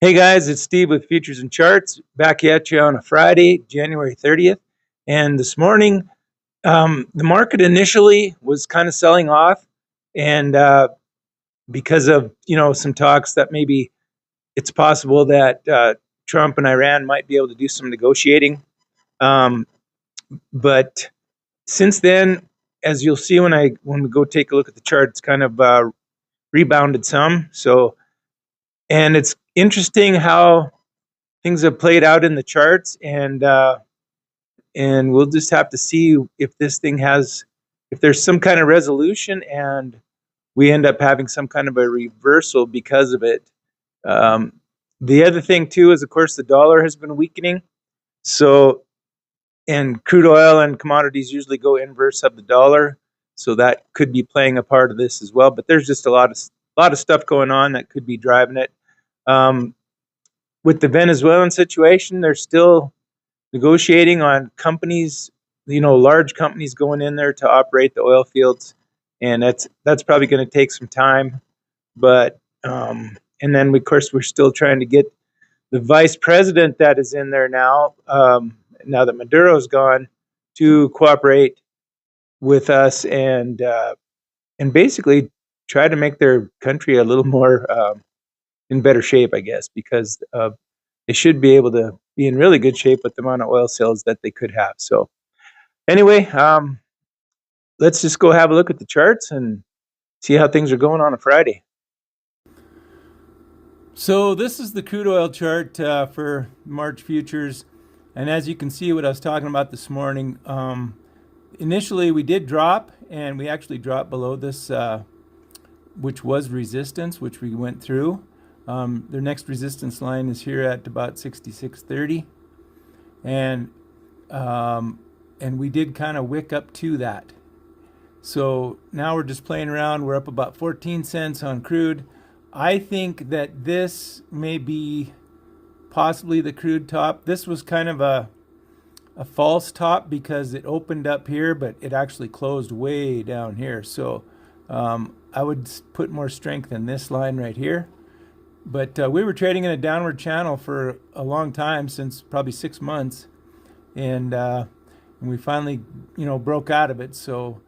Hey guys, it's Steve with Futures and Charts, back at you on a Friday, January 30th. And this morning, the market initially was kind of selling off, and because of some talks that maybe it's possible that Trump and Iran might be able to do some negotiating. Um, but since then, as you'll see when we go take a look at the chart, it's kind of rebounded some. So, and it's interesting how things have played out in the charts, and we'll just have to see if this thing has, if there's some kind of resolution, and we end up having some kind of a reversal because of it. Um, the other thing too is, of course, the dollar has been weakening. So, and crude oil and commodities usually go inverse of the dollar, so that could be playing a part of this as well. But there's just a lot of stuff going on that could be driving it. Um, with the Venezuelan situation, they're still negotiating on companies, large companies going in there to operate the oil fields, and that's probably going to take some time. But and then of course we're still trying to get the vice president that is in there now, now that Maduro's gone, to cooperate with us and basically try to make their country a little more in better shape, I guess, because they should be able to be in really good shape with the amount of oil sales that they could have. So anyway, let's just go have a look at the charts and see how things are going on a Friday. So this is the crude oil chart for March futures, and as you can see, what I was talking about this morning. Initially, we did drop, and we actually dropped below this, which was resistance, which we went through. Their next resistance line is here at about 66.30, and we did kind of wick up to that. So now we're just playing around. We're up about 14 cents on crude. I think that this may be possibly the crude top. This was kind of a false top because it opened up here, but it actually closed way down here. So I would put more strength in this line right here. But we were trading in a downward channel for a long time, since probably 6 months, and we finally, broke out of it. So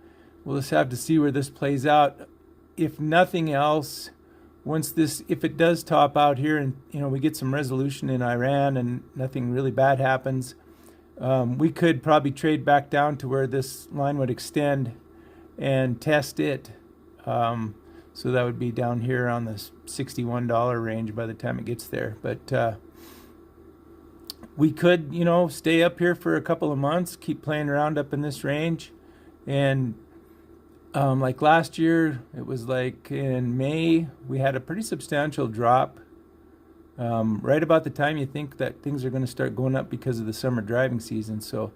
we'll just have to see where this plays out. If nothing else, if it does top out here, and we get some resolution in Iran and nothing really bad happens, we could probably trade back down to where this line would extend and test it. So that would be down here on the $61 range by the time it gets there. But we could, stay up here for a couple of months, keep playing around up in this range. And like last year, it was like in May, we had a pretty substantial drop. Right about the time you think that things are going to start going up because of the summer driving season. So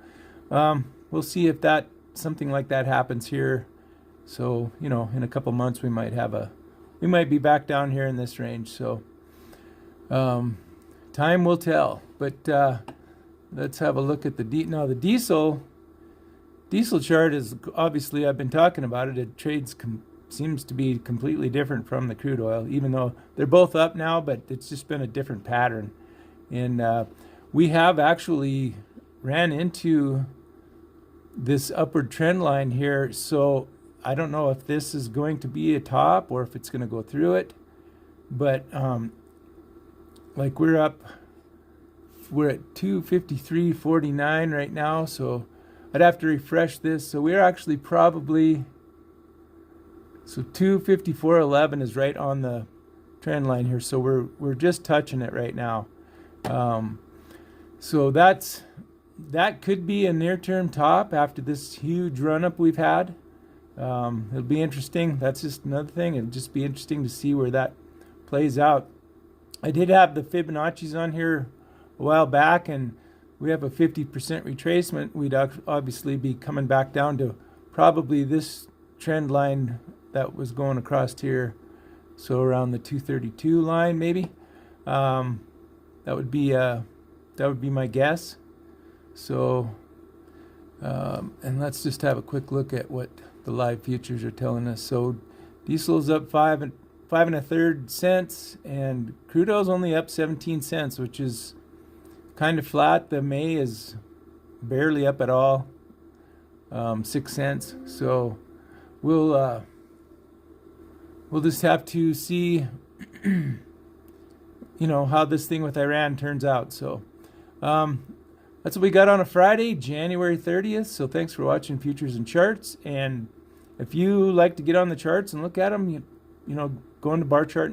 we'll see if something like that happens here. So, in a couple months we might be back down here in this range. So time will tell. But let's have a look at the diesel chart. Is obviously, I've been talking about it. It seems to be completely different from the crude oil, even though they're both up now, but it's just been a different pattern. And we have actually ran into this upward trend line here. So I don't know if this is going to be a top or if it's going to go through it. But like we're at 253.49 right now. So I'd have to refresh this. So we're actually probably, so 254.11 is right on the trend line here. So we're just touching it right now. So that could be a near-term top after this huge run-up we've had. It'll be interesting. That's just another thing. It'll just be interesting to see where that plays out. I did have the Fibonacci's on here a while back, and we have a 50% retracement. We'd obviously be coming back down to probably this trend line that was going across here. So around the 232 line, maybe. That would be my guess. So, and let's just have a quick look at what the live futures are telling us. So diesel's up 5 5 1/3 cents, and crude oil's only up 17 cents, which is kind of flat. The May is barely up at all, 6 cents. So we'll just have to see, how this thing with Iran turns out. So that's what we got on a Friday, January 30th. So thanks for watching Futures and Charts. And if you like to get on the charts and look at them, go into bar chart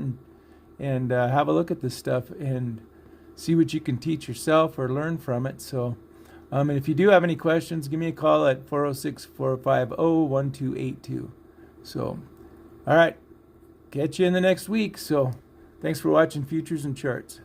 and have a look at this stuff and see what you can teach yourself or learn from it. So, and if you do have any questions, give me a call at 406-450-1282. So, all right, catch you in the next week. So, thanks for watching Futures and Charts.